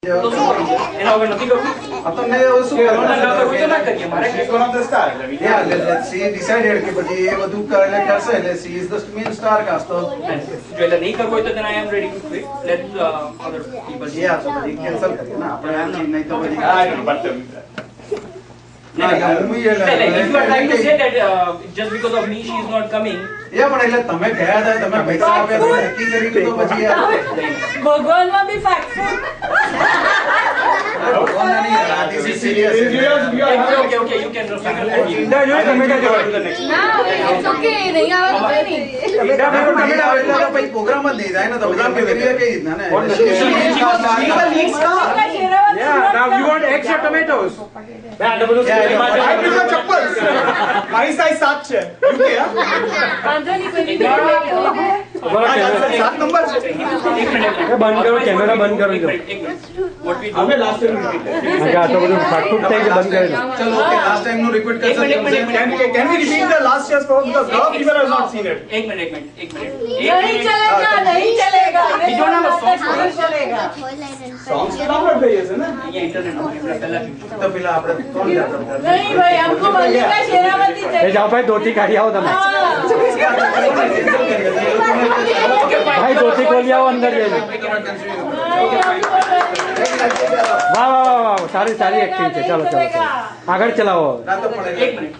એના વગર નથી કરવું. તમને શું કરવાનું છે? ના કરીએ મારે one of the star. Yeah, she decided કે પછી એ બધું કરશે એટલે she is the main star cast. તો જો એટલે નહીં કરવું હોય તો then I am ready to quit. Let other people. yeah, તો પછી cancel કરીએ ને આપણે નહીં તો પછી If you are trying to say that just because of me she is not coming. પણ એટલે તમે ગયા હતા, તમે પૈસા આપ્યા, તમે નક્કી કર્યું તો પછી ભગવાનમાં બી ફાટશે. ભગવાનના નહીં, રાધી છે serious. Okay, you can refrain. ઈંડા જોઈએ તમે ક્યાં જવા દો next. ના, it's okay, નહીં આવે તો કંઈ નહીં. ઈંડા ફેંકો તમે તમે આવે એટલે તો પછી પ્રોગ્રામ જ નહીં થાય ને, તો પ્રોગ્રામ કેવી રીતે કઈ રીતના ને? Yeah, now you want extra tomatoes. I prefer chappals. My size 7 છે. UK હા. વાંધો નહીં, કોઈ નહીં. 7 નંબર છે. બંધ કરો કેમેરા બંધ કરો જો. What we do. અમે લાસ્ટ ટાઈમ રિપીટ આ તો બધું ફાટફૂટ થઈ ગયું બંધ કરી દો. ચલો ઓકે, લાસ્ટ ટાઈમ નું રિપીટ કરશો. Can we repeat the last year's program because lot of people have not seen it. एक मिनट नहीं चलेगा, नहीं चलेगा. બીજો ના नहीं चलेगा. Songs तो डाउनलोड થઈ જશે ને. અહીંયા ઇન્ટરનેટ માં પહેલા તો પેલા આપણે કોણ જાતો? नहीं भाई, हमको मल्लिका शेरावती એ चाहिए. જાઓ ભાઈ ધોતી કાઢી આવો તમે. ભાઈ ધોતી ખોલી આવો અંદર જઈને. વાહ વાહ વાહ વાહ સારી સારી એક્ટિંગ છે. ચલો ચલો આગળ ચલાવો. એક minute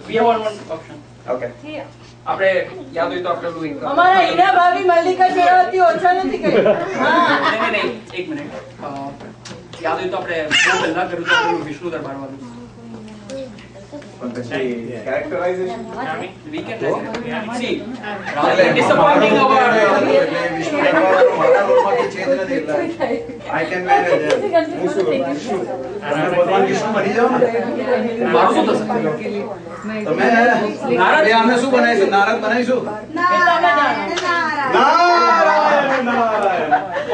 we have one option. Okay, આપણે યાદ હોય તો આપણે પેલું એક हमारा हीरा भाभी मल्लिका शेरावती ओछा नहीं कही. हाँ. નહીં એક મિનિટ યાદ હોય તો આપણે બહુ પહેલા કર્યું તો પેલું વિષ્ણુ દરબાર વાળું પણ પછી કેરેક્ટરાઇઝેશન we can see rather than disappointing our એટલે વિષ્ણુ દરબારનો મારા રોલમાં કે ચેન્જ નથી એટલે I can manage it. તમે ભગવાન વિષ્ણુ બની જાઓ ને. મારું શું થશે તમે નારદ અમે શું બનાવીશું? નારદ બનાવીશું.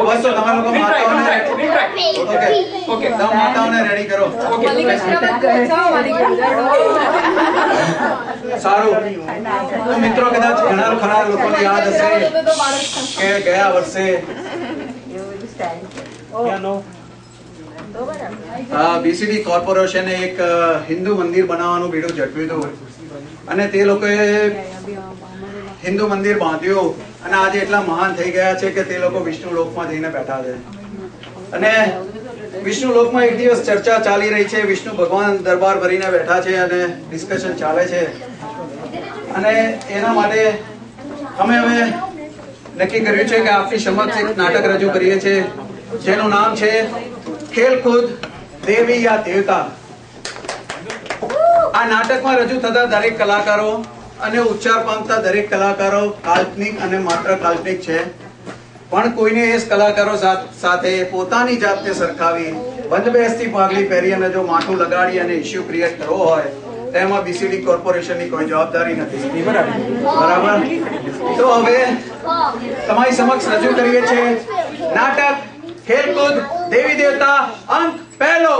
બસ તો તમે લોકો માતાઓને ઓકે તમે માતાઓને રેડી કરો. मल्लिका शेरावती अच्छा हमारी સારું તો મિત્રો કદાચ ઘણા ખરા લોકોને યાદ હશે કે ગયા વર્ષે બીસીડી કોર્પોરેશને એક હિન્દુ મંદિર બનાવવાનું બીડું ઝડપ્યું હતું અને તે લોકોએ હિન્દુ મંદિર બાંધ્યું અને આજે એટલા મહાન થઈ ગયા છે કે તે લોકો વિષ્ણુ લોકમાં જઈને બેઠા છે અને વિષ્ણુ લોકમાં એક દિવસ ચર્ચા ચાલી રહી છે. વિષ્ણુ ભગવાન દરબાર ભરીને બેઠા છે અને ડિસ્કશન ચાલે છે અને એના માટે અમે હવે નક્કી કર્યું છે કે આપની સમક્ષ એક નાટક રજૂ કરીએ છીએ જેનું નામ છે ખેલકૂદ દેવી યા દેવતા. આ નાટકમાં રજૂ થતા દરેક કલાકારો અને ઉચ્ચાર પામતા દરેક કલાકારો કાલ્પનિક અને માત્ર કાલ્પનિક છે પણ કોઈને એ કલાકારો સાથે પોતાની જાતને સરખાવી બંધબેસથી પાઘડી પહેરી અને જો માથું લગાડી અને ઇશ્યુ ક્રિએટ કરવો હોય તેમાં બીસીડી કોર્પોરેશનની કોઈ જવાબદારી નથી. બરાબર? તો હવે તમારી સમક્ષ રજૂ કરીએ છીએ નાટક ખેલકૂદ દેવી દેવતા અંક પહેલો.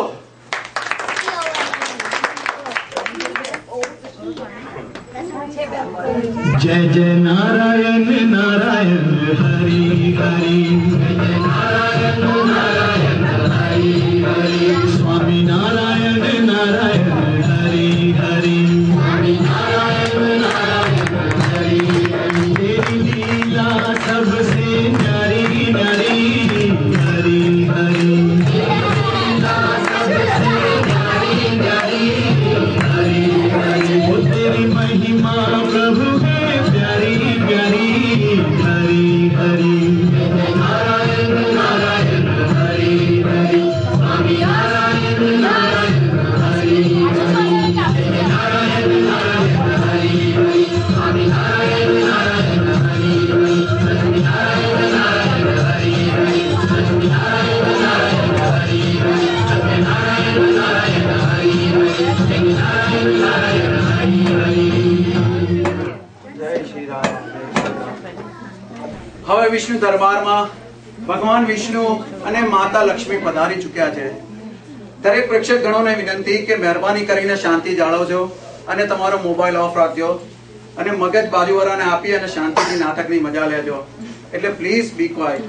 जय जय नारायण नारायण हरि हरि, जय नारायण नारायण हरि हरि, स्वामी नारायण नारायण हरि हरि, स्वामी नारायण नारायण हरि हरि, तेरी लीला सबसे न्यारी न्यारी हरि हरि, तेरी महिमा प्रभु है प्यारी प्यारी हरि हरि, नारायण नारायण हरि हरि, स्वामी नारायण नारायण हरि हरि, नारायण नारायण हरि हरि, स्वामी नारायण नारायण हरि हरि, स्वामी नारायण नारायण हरि हरि, स्वामी नारायण नारायण हरि हरि, स्वामी नारायण नारायण हरि हरि, स्वामी नारायण नारायण हरि हरि. હવે વિષ્ણુ દરબારમાં ભગવાન વિષ્ણુ અને માતા લક્ષ્મી પધારી ચૂક્યા છે. દરેક પ્રેક્ષક ગણોને વિનંતી કે મહેરબાની કરીને શાંતિ જાળવજો અને તમારો મોબાઈલ ઓફ રાખજો અને મગજ બાજુવાળાને આપી અને શાંતિથી નાટકની મજા લેજો. એટલે પ્લીઝ બી ક્વાઇટ.